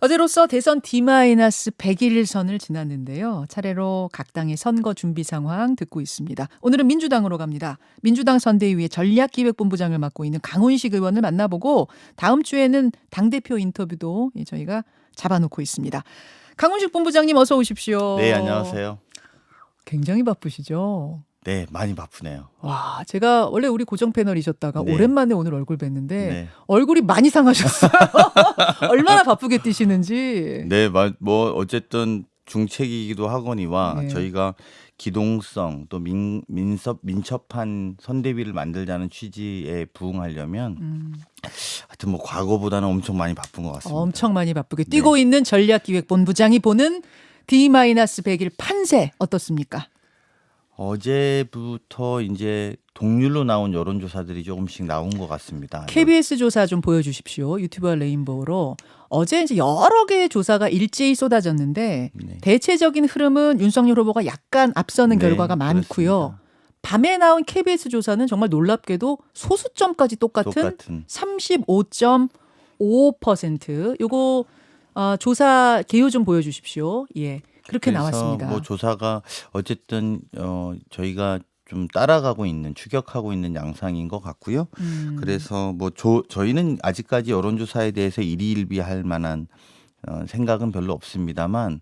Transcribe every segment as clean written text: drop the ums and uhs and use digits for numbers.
어제로써 대선 D-100일 선을 지났는데요. 차례로 각 당의 선거 준비 상황 듣고 있습니다. 오늘은 민주당으로 갑니다. 민주당 선대위의 전략기획본부장을 맡고 있는 강훈식 의원을 만나보고 다음 주에는 당대표 인터뷰도 저희가 잡아놓고 있습니다. 강훈식 본부장님 어서 오십시오. 네, 안녕하세요. 굉장히 바쁘시죠? 네, 많이 바쁘네요. 와, 제가 원래 우리 고정 패널이셨다가 네. 오랜만에 오늘 얼굴 뵀는데 네. 얼굴이 많이 상하셨어요. 얼마나 바쁘게 뛰시는지. 네, 뭐 어쨌든 중책이기도 하거니와 네. 저희가 기동성 또 민첩한 선대위를 만들자는 취지에 부응하려면 하여튼 뭐 과거보다는 엄청 많이 바쁜 것 같습니다. 엄청 많이 바쁘게 뛰고 있는 전략기획본부장이 보는 D-100일 판세 어떻습니까? 어제부터 이제 동률로 나온 여론조사들이 조금씩 나온 것 같습니다. KBS 조사 좀 보여주십시오. 유튜브와 레인보우로. 어제 이제 여러 개의 조사가 일제히 쏟아졌는데 네. 대체적인 흐름은 윤석열 후보가 약간 앞서는 네, 결과가 많고요. 그렇습니다. 밤에 나온 KBS 조사는 정말 놀랍게도 소수점까지 똑같은 35.5%. 요거 조사 개요 좀 보여주십시오. 예, 그렇게 그래서 나왔습니다. 뭐 조사가 어쨌든 저희가 좀 따라가고 있는 추격하고 있는 양상인 것 같고요. 그래서 뭐 저희는 아직까지 여론조사에 대해서 일희일비할 만한 생각은 별로 없습니다만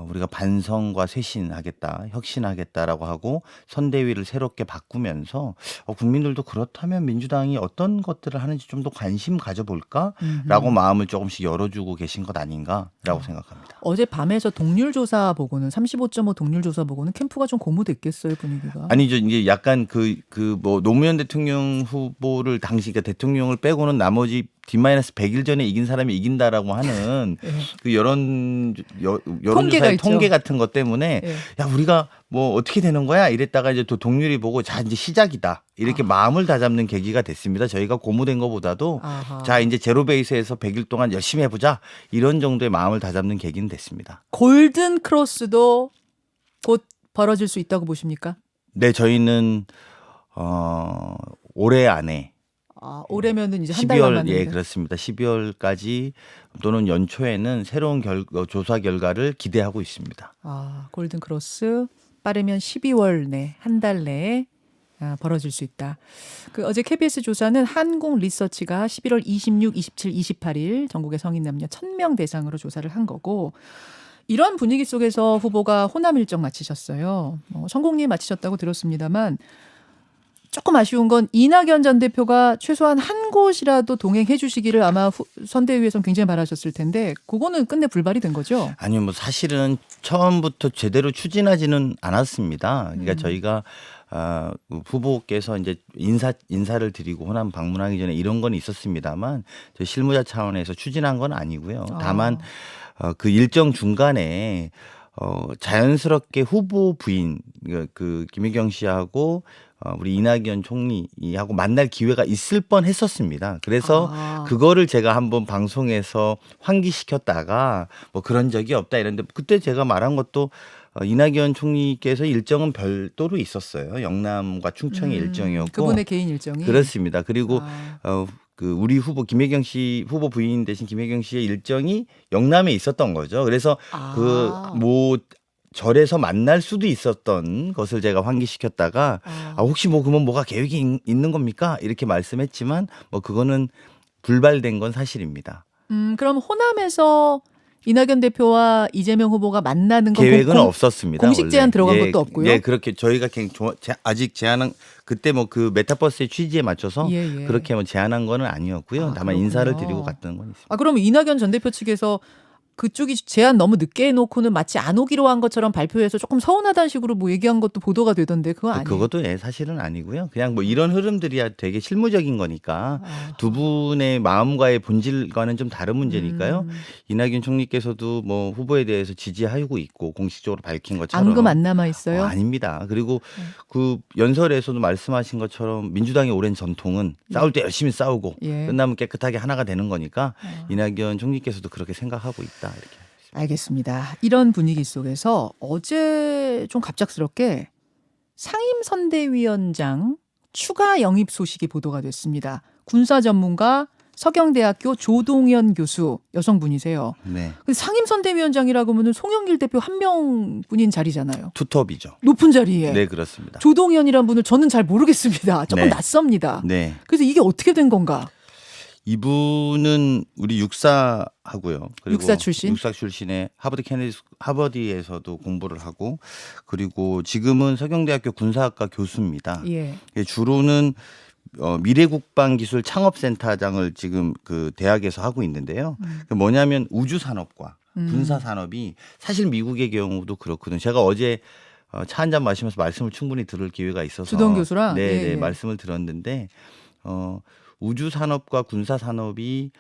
우리가 반성과 쇄신하겠다, 혁신하겠다라고 하고 선대위를 새롭게 바꾸면서 국민들도 그렇다면 민주당이 어떤 것들을 하는지 좀 더 관심 가져볼까라고 마음을 조금씩 열어주고 계신 것 아닌가라고 생각합니다. 어제 밤에 저 동률 조사 보고는 35.5 동률 조사 보고는 캠프가 좀 고무됐겠어요, 분위기가. 아니죠. 이제 약간 뭐 노무현 대통령 후보를 당시 그러니까 대통령을 빼고는 나머지 D-100일 전에 이긴 사람이 이긴다라고 하는 예. 그 통계가 여론조사의 있죠. 통계 같은 것 때문에 예. 야 우리가 뭐 어떻게 되는 거야 이랬다가 이제 또 동률이 보고 자 이제 시작이다 이렇게 마음을 다잡는 계기가 됐습니다. 저희가 고무된 것보다도 아하. 자 이제 제로 베이스에서 100일 동안 열심히 해보자 이런 정도의 마음을 다잡는 계기는 됐습니다. 골든 크로스도 곧 벌어질 수 있다고 보십니까? 네, 저희는 올해 안에 올해면은 이제 한 달 12월 남았는데. 예 그렇습니다. 12월까지 또는 연초에는 새로운 조사 결과를 기대하고 있습니다. 골든 크로스 빠르면 12월 내 한 달 내에 벌어질 수 있다. 그 어제 KBS 조사는 한국 리서치가 11월 26, 27, 28일 전국의 성인 남녀 1,000명 대상으로 조사를 한 거고 이런 분위기 속에서 후보가 호남 일정 마치셨어요. 성공리에 마치셨다고 들었습니다만 조금 아쉬운 건 이낙연 전 대표가 최소한 한 곳이라도 동행해 주시기를 아마 선대위에서는 굉장히 바라셨을 텐데 그거는 끝내 불발이 된 거죠? 아니요, 뭐 사실은 처음부터 제대로 추진하지는 않았습니다. 그러니까 저희가 후보께서 이제 인사를 드리고 호남 방문하기 전에 이런 건 있었습니다만 저희 실무자 차원에서 추진한 건 아니고요. 다만 그 일정 중간에 자연스럽게 후보 부인 그 김혜경 씨하고 우리 이낙연 총리하고 만날 기회가 있을 뻔 했었습니다. 그래서 그거를 제가 한번 방송에서 환기시켰다가 뭐 그런 적이 없다 이런데 그때 제가 말한 것도 이낙연 총리께서 일정은 별도로 있었어요. 영남과 충청의 일정이었고. 그분의 개인 일정이. 그렇습니다. 그리고 그 우리 후보 김혜경 씨 후보 부인 대신 김혜경 씨의 일정이 영남에 있었던 거죠. 그래서 그 뭐 절에서 만날 수도 있었던 것을 제가 환기시켰다가 혹시 뭐 그러면 뭐가 계획이 있는 겁니까? 이렇게 말씀했지만 뭐 그거는 불발된 건 사실입니다. 그럼 호남에서 이낙연 대표와 이재명 후보가 만나는 건 계획은 없었습니다. 공식 제안 원래. 들어간 것도 없고요. 예, 그렇게 저희가 아직 제안한 그때 뭐 그 메타버스의 취지에 맞춰서 그렇게 뭐 제안한 거는 아니었고요. 다만 그렇군요. 인사를 드리고 갔던 건 있습니다. 그럼 이낙연 전 대표 측에서 그쪽이 제안 너무 늦게 해놓고는 마치 안 오기로 한 것처럼 발표해서 조금 서운하다는 식으로 뭐 얘기한 것도 보도가 되던데 그거 아니에요? 그것도 사실은 아니고요. 그냥 뭐 이런 흐름들이야 되게 실무적인 거니까 두 분의 마음과의 본질과는 좀 다른 문제니까요. 이낙연 총리께서도 뭐 후보에 대해서 지지하고 있고 공식적으로 밝힌 것처럼 앙금 안 남아 있어요? 아닙니다. 그리고 그 연설에서도 말씀하신 것처럼 민주당의 오랜 전통은 싸울 때 열심히 싸우고 끝나면 깨끗하게 하나가 되는 거니까 이낙연 총리께서도 그렇게 생각하고 있다. 이렇게. 알겠습니다. 이런 분위기 속에서 어제 좀 갑작스럽게 상임선대위원장 추가 영입 소식이 보도가 됐습니다. 군사 전문가 서경대학교 조동현 교수 여성분이세요. 네. 근데 상임선대위원장이라고 하면 송영길 대표 한 명뿐인 자리잖아요. 투톱이죠. 높은 자리에. 네, 그렇습니다. 조동현이란 분을 저는 잘 모르겠습니다. 조금 네. 낯섭니다. 네. 그래서 이게 어떻게 된 건가? 이분은 우리 육사하고요. 그리고 육사 출신? 육사 출신의 하버드에서도 공부를 하고 그리고 지금은 서경대학교 군사학과 교수입니다. 예. 주로는 미래국방기술 창업센터장을 지금 그 대학에서 하고 있는데요. 그 뭐냐면 우주산업과 군사산업이 사실 미국의 경우도 그렇거든요. 제가 어제 차 한잔 마시면서 말씀을 충분히 들을 기회가 있어서 주동 교수랑? 네, 예, 네, 예. 말씀을 들었는데 우주산업과 군사산업이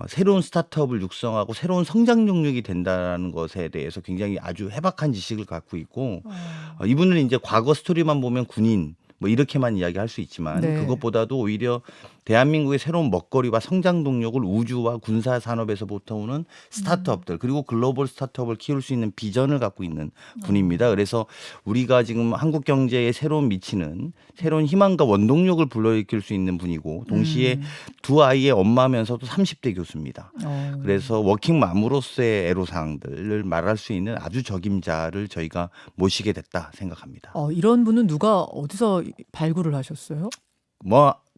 새로운 스타트업을 육성하고 새로운 성장 용력이 된다는 것에 대해서 굉장히 아주 해박한 지식을 갖고 있고 이분은 이제 과거 스토리만 보면 군인 뭐 이렇게만 이야기할 수 있지만 네. 그것보다도 오히려 대한민국의 새로운 먹거리와 성장 동력을 우주와 군사 산업에서부터 오는 스타트업들 그리고 글로벌 스타트업을 키울 수 있는 비전을 갖고 있는 분입니다. 그래서 우리가 지금 한국 경제에 새로운 미치는 새로운 희망과 원동력을 불러일으킬 수 있는 분이고 동시에 두 아이의 엄마면서도 30대 교수입니다. 그래서 워킹맘으로서의 애로사항들을 말할 수 있는 아주 적임자를 저희가 모시게 됐다 생각합니다. 이런 분은 누가 어디서 발굴을 하셨어요?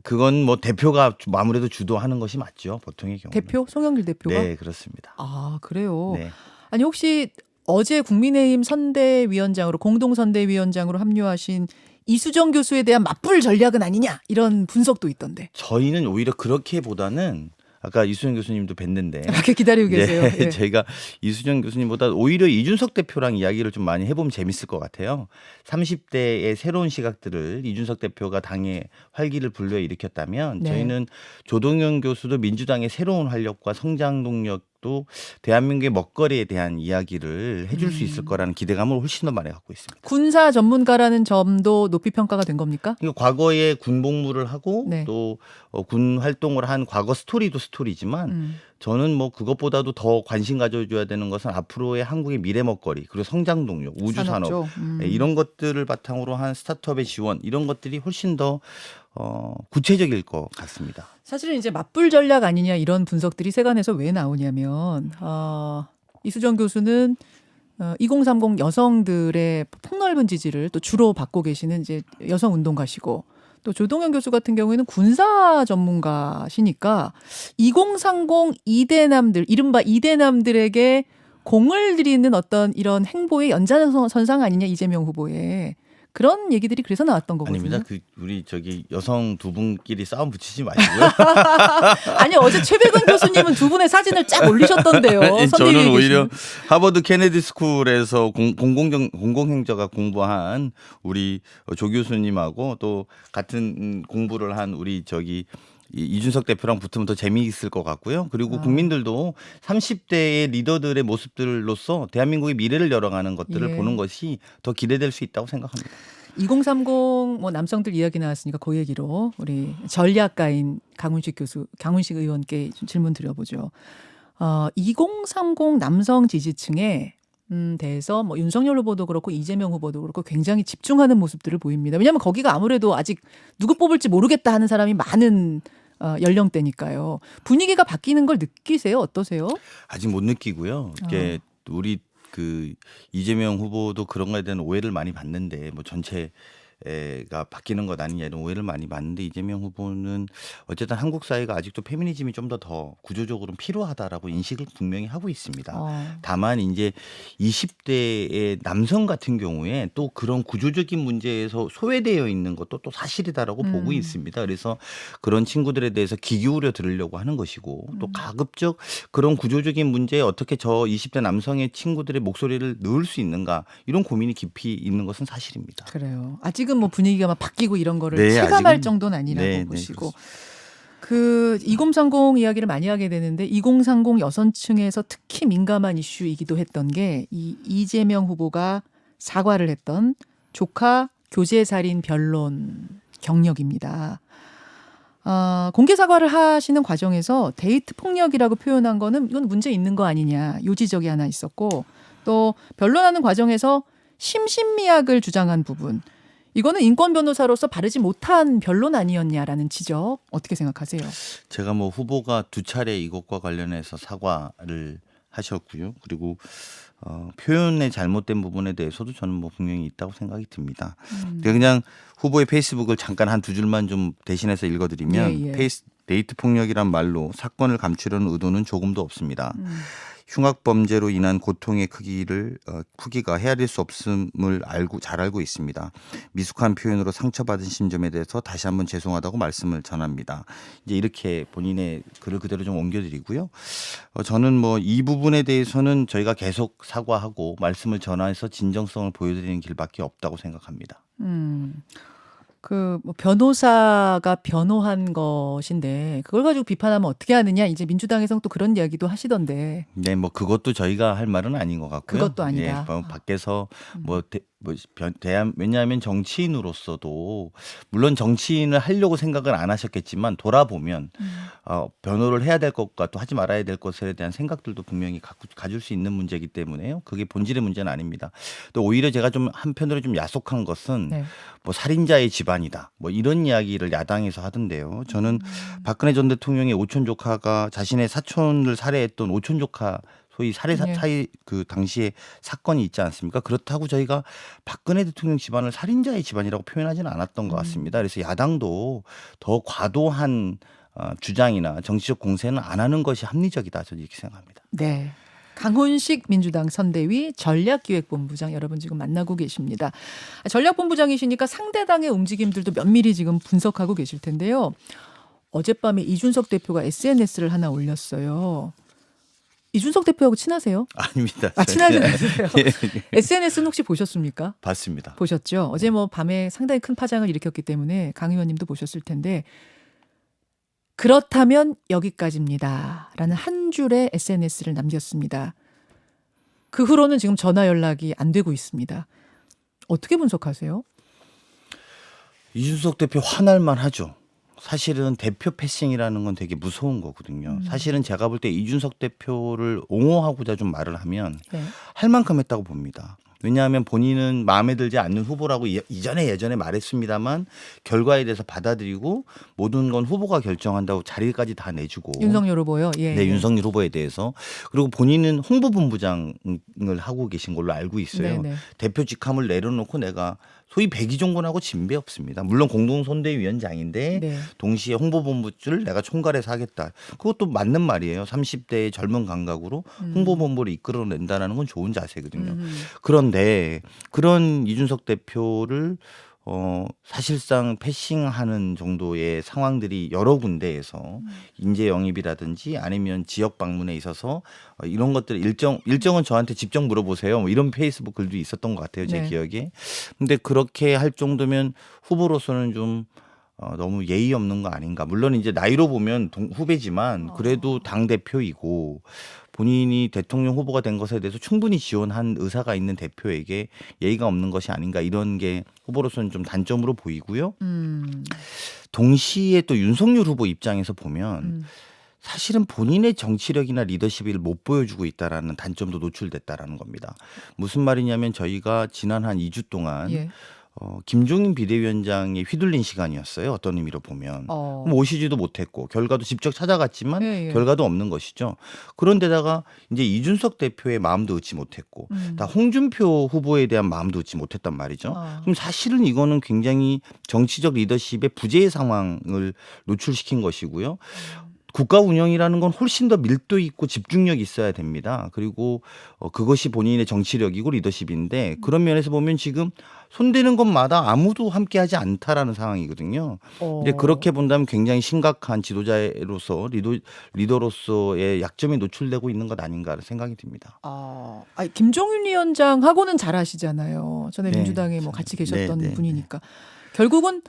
그건 뭐 대표가 아무래도 주도하는 것이 맞죠. 보통의 경우. 대표? 송영길 대표가? 네, 그렇습니다. 아, 그래요? 네. 아니 혹시 어제 국민의힘 선대위원장으로 공동선대위원장으로 합류하신 이수정 교수에 대한 맞불 전략은 아니냐 이런 분석도 있던데. 저희는 오히려 그렇게보다는 아까 이수정 교수님도 뵀는데 이렇게 기다리고 계세요. 네, 예. 저희가 이수정 교수님보다 오히려 이준석 대표랑 이야기를 좀 많이 해보면 재밌을 것 같아요. 30대의 새로운 시각들을 이준석 대표가 당에 활기를 불러일으켰다면 네. 저희는 조동현 교수도 민주당의 새로운 활력과 성장 동력도 대한민국의 먹거리에 대한 이야기를 해줄 수 있을 거라는 기대감을 훨씬 더 많이 갖고 있습니다. 군사 전문가라는 점도 높이 평가가 된 겁니까? 그러니까 과거에 군 복무를 하고 네. 또 군 활동을 한 과거 스토리도 스토리지만 저는 뭐 그것보다도 더 관심 가져줘야 되는 것은 앞으로의 한국의 미래 먹거리 그리고 성장 동력, 우주 산업 산업죠. 이런 것들을 바탕으로 한 스타트업의 지원 이런 것들이 훨씬 더 구체적일 것 같습니다. 사실은 이제 맞불 전략 아니냐 이런 분석들이 세간에서 왜 나오냐면 이수정 교수는 2030 여성들의 폭넓은 지지를 또 주로 받고 계시는 이제 여성 운동가시고 또 조동현 교수 같은 경우에는 군사 전문가시니까 2030 이대남들 이른바 이대남들에게 공을 들이는 어떤 이런 행보의 연장선상 아니냐 이재명 후보의 그런 얘기들이 그래서 나왔던 거거든요. 아닙니다. 우리 여성 두 분끼리 싸움 붙이지 마시고요. 아니 어제 최백은 교수님은 두 분의 사진을 쫙 올리셨던데요. 저는 오히려 하버드 케네디 스쿨에서 공공행정학 공부한 우리 조 교수님하고 또 같은 공부를 한 우리 이준석 대표랑 붙으면 더 재미있을 것 같고요. 그리고 국민들도 30대의 리더들의 모습들로서 대한민국의 미래를 열어가는 것들을 예. 보는 것이 더 기대될 수 있다고 생각합니다. 2030 뭐 남성들 이야기 나왔으니까 그 얘기로 우리 전략가인 강훈식 의원께 좀 질문 드려보죠. 2030 남성 지지층에 대해서 뭐 윤석열 후보도 그렇고 이재명 후보도 그렇고 굉장히 집중하는 모습들을 보입니다. 왜냐하면 거기가 아무래도 아직 누구 뽑을지 모르겠다 하는 사람이 많은 연령대니까요. 분위기가 바뀌는 걸 느끼세요? 어떠세요? 아직 못 느끼고요. 이게 우리 이재명 후보도 그런 거에 대한 오해를 많이 받는데 뭐 전체가 바뀌는 것 아니냐 이런 오해를 많이 받는데 이재명 후보는 어쨌든 한국 사회가 아직도 페미니즘이 좀 더 구조적으로 필요하다라고 인식을 분명히 하고 있습니다. 다만 이제 20대의 남성 같은 경우에 또 그런 구조적인 문제에서 소외되어 있는 것도 또 사실이다라고 보고 있습니다. 그래서 그런 친구들에 대해서 귀 기울여 들으려고 하는 것이고 또 가급적 그런 구조적인 문제에 어떻게 저 20대 남성의 친구들의 목소리를 넣을 수 있는가 이런 고민이 깊이 있는 것은 사실입니다. 그래요. 아직은 뭐 분위기가 막 바뀌고 이런 거를 네, 체감할 아직은- 정도는 아니라고 네, 보시고. 그렇습니다. 2030 이야기를 많이 하게 되는데 2030 여성층에서 특히 민감한 이슈이기도 했던 게 이 이재명 후보가 사과를 했던 조카 교제살인 변론 경력입니다. 공개 사과를 하시는 과정에서 데이트 폭력이라고 표현한 거는 이건 문제 있는 거 아니냐 요지적이 하나 있었고 또 변론하는 과정에서 심신미약을 주장한 부분 이거는 인권 변호사로서 바르지 못한 변론 아니었냐라는 지적 어떻게 생각하세요? 제가 뭐 후보가 두 차례 이것과 관련해서 사과를 하셨고요. 그리고 표현의 잘못된 부분에 대해서도 저는 뭐 분명히 있다고 생각이 듭니다. 그냥 후보의 페이스북을 잠깐 한 두 줄만 좀 대신해서 읽어드리면 예. 데이트 폭력이란 말로 사건을 감추려는 의도는 조금도 없습니다. 흉악 범죄로 인한 고통의 크기가 헤아릴 수 없음을 잘 알고 있습니다. 미숙한 표현으로 상처받은 심정에 대해서 다시 한번 죄송하다고 말씀을 전합니다. 이제 이렇게 본인의 글을 그대로 좀 옮겨드리고요. 저는 뭐 이 부분에 대해서는 저희가 계속 사과하고 말씀을 전해서 진정성을 보여드리는 길밖에 없다고 생각합니다. 뭐 변호사가 변호한 것인데 그걸 가지고 비판하면 어떻게 하느냐 이제 민주당에서는 또 그런 이야기도 하시던데. 네, 뭐 그것도 저희가 할 말은 아닌 것 같고요. 그것도 아니다. 뭐 밖에서 왜냐하면 정치인으로서도 물론 정치인을 하려고 생각을 안 하셨겠지만 돌아보면 변호를 해야 될 것과 또 하지 말아야 될 것에 대한 생각들도 분명히 가질 수 있는 문제이기 때문에요. 그게 본질의 문제는 아닙니다. 또 오히려 제가 좀 한편으로 좀 야속한 것은 네. 뭐 살인자의 집안이다. 뭐 이런 이야기를 야당에서 하던데요. 저는 박근혜 전 대통령의 오촌 조카가 자신의 사촌을 살해했던 오촌 조카 소위 살해 네. 사이 그 당시에 사건이 있지 않습니까? 그렇다고 저희가 박근혜 대통령 집안을 살인자의 집안이라고 표현하지는 않았던 것 같습니다. 그래서 야당도 더 과도한 주장이나 정치적 공세는 안 하는 것이 합리적이다. 저는 이렇게 생각합니다. 네. 강훈식 민주당 선대위 전략기획본부장 여러분 지금 만나고 계십니다. 전략본부장이시니까 상대 당의 움직임들도 면밀히 지금 분석하고 계실 텐데요. 어젯밤에 이준석 대표가 SNS를 하나 올렸어요. 이준석 대표하고 친하세요? 아닙니다. 친하지 않으세요? 예, SNS는 혹시 보셨습니까? 봤습니다. 보셨죠? 어제 뭐 밤에 상당히 큰 파장을 일으켰기 때문에 강 의원님도 보셨을 텐데 그렇다면 여기까지입니다. 라는 한 줄의 SNS를 남겼습니다. 그 후로는 지금 전화 연락이 안 되고 있습니다. 어떻게 분석하세요? 이준석 대표 화날만 하죠. 사실은 대표 패싱이라는 건 되게 무서운 거거든요. 사실은 제가 볼 때 이준석 대표를 옹호하고자 좀 말을 하면 네. 할 만큼 했다고 봅니다. 왜냐하면 본인은 마음에 들지 않는 후보라고 예전에 말했습니다만 결과에 대해서 받아들이고 모든 건 후보가 결정한다고 자리까지 다 내주고 윤석열 후보요. 예. 네, 윤석열 후보에 대해서 그리고 본인은 홍보본부장을 하고 계신 걸로 알고 있어요. 네네. 대표 직함을 내려놓고 내가 소위 백의종군하고 진배 없습니다. 물론 공동선대위원장인데 네. 동시에 홍보본부를 내가 총괄해서 하겠다. 그것도 맞는 말이에요. 30대의 젊은 감각으로 홍보본부를 이끌어낸다는 건 좋은 자세거든요. 그런데 그런 이준석 대표를 사실상 패싱하는 정도의 상황들이 여러 군데에서 인재 영입이라든지 아니면 지역 방문에 있어서 이런 것들 일정은 저한테 직접 물어보세요. 뭐 이런 페이스북 글도 있었던 것 같아요. 제 네. 기억에. 근데 그렇게 할 정도면 후보로서는 좀 너무 예의 없는 거 아닌가. 물론 이제 나이로 보면 후배지만 그래도 당 대표이고 본인이 대통령 후보가 된 것에 대해서 충분히 지원한 의사가 있는 대표에게 예의가 없는 것이 아닌가 이런 게 후보로서는 좀 단점으로 보이고요. 동시에 또 윤석열 후보 입장에서 보면 사실은 본인의 정치력이나 리더십을 못 보여주고 있다라는 단점도 노출됐다라는 겁니다. 무슨 말이냐면 저희가 지난 한 2주 동안 예. 김종인 비대위원장에 휘둘린 시간이었어요. 어떤 의미로 보면. 그럼 오시지도 못했고 결과도 직접 찾아갔지만 예. 결과도 없는 것이죠. 그런데다가 이제 이준석 대표의 마음도 얻지 못했고 다 홍준표 후보에 대한 마음도 얻지 못했단 말이죠. 그럼 사실은 이거는 굉장히 정치적 리더십의 부재의 상황을 노출시킨 것이고요. 국가 운영이라는 건 훨씬 더 밀도 있고 집중력이 있어야 됩니다. 그리고 그것이 본인의 정치력이고 리더십인데 그런 면에서 보면 지금 손대는 것마다 아무도 함께하지 않다라는 상황이거든요. 이제 그렇게 본다면 굉장히 심각한 지도자로서 리더로서의 약점이 노출되고 있는 것 아닌가 생각이 듭니다. 김종인 위원장하고는 잘 아시잖아요. 전에 네. 민주당에 뭐 같이 계셨던 네. 분이니까. 결국은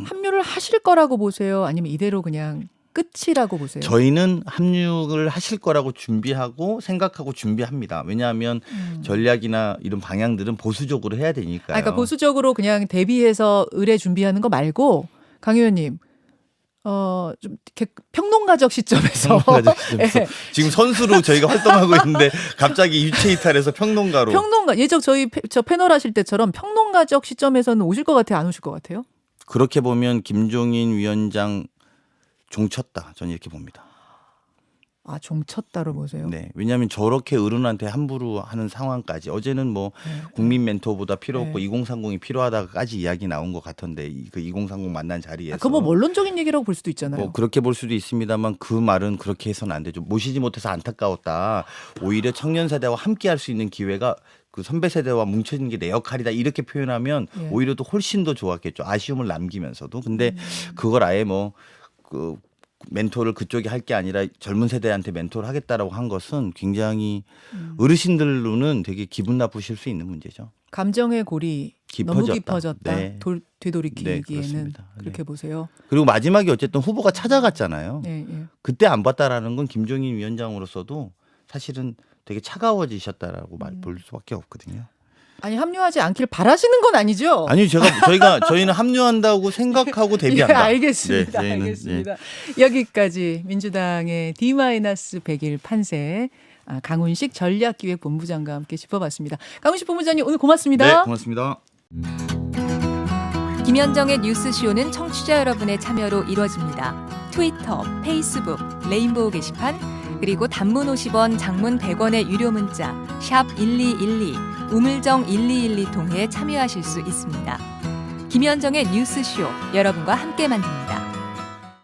합류를 하실 거라고 보세요? 아니면 이대로 그냥 끝이라고 보세요? 저희는 합류를 하실 거라고 준비하고 생각하고 준비합니다. 왜냐하면 전략이나 이런 방향들은 보수적으로 해야 되니까요. 그러니까 보수적으로 그냥 대비해서 의뢰 준비하는 거 말고 강 의원님 좀 이렇게 평론가적 시점에서 예. 지금 선수로 저희가 활동하고 있는데 갑자기 유체 이탈해서 평론가로. 평론가 예전 저 패널 하실 때처럼 평론가적 시점에서는 오실 것 같아요, 안 오실 것 같아요? 그렇게 보면 김종인 위원장 종쳤다. 저는 이렇게 봅니다. 아, 종쳤다로 보세요. 네, 왜냐하면 저렇게 어른한테 함부로 하는 상황까지 어제는 뭐 국민 멘토보다 필요 없고 2030이 필요하다까지 이야기 나온 것 같던데 그 2030 만난 자리에서. 그거 뭐 원론적인 얘기라고 볼 수도 있잖아요. 뭐 그렇게 볼 수도 있습니다만 그 말은 그렇게 해서는 안 되죠. 모시지 못해서 안타까웠다. 오히려 청년 세대와 함께 할 수 있는 기회가 그 선배 세대와 뭉쳐진 게 내 역할이다. 이렇게 표현하면 예. 오히려 또 훨씬 더 좋았겠죠. 아쉬움을 남기면서도. 근데 그걸 아예 뭐 그 멘토를 그쪽이 할 게 아니라 젊은 세대한테 멘토를 하겠다라고 한 것은 굉장히 어르신들로는 되게 기분 나쁘실 수 있는 문제죠. 감정의 골이 너무 깊어졌다. 깊어졌다. 네. 되돌이키기에는 그렇습니다. 그렇게 네. 보세요. 그리고 마지막에 어쨌든 후보가 찾아갔잖아요. 예, 예. 그때 안 봤다라는 건 김종인 위원장으로서도 사실은 되게 차가워지셨다라고 볼 수밖에 없거든요. 아니 합류하지 않길 바라시는 건 아니죠? 아니 저희는 합류한다고 생각하고 데뷔한다. 예, 알겠습니다. 네, 저희는, 알겠습니다. 여기까지 민주당의 D-100일 판세 강훈식 전략기획본부장과 함께 짚어봤습니다. 강훈식 본부장님 오늘 고맙습니다. 네, 고맙습니다. 김현정의 뉴스쇼는 청취자 여러분의 참여로 이루어집니다. 트위터, 페이스북, 레인보우 게시판, 그리고 단문 50원, 장문 100원의 유료 문자 샵 1212, 우물정 1212 통해 참여하실 수 있습니다. 김현정의 뉴스쇼 여러분과 함께 만듭니다.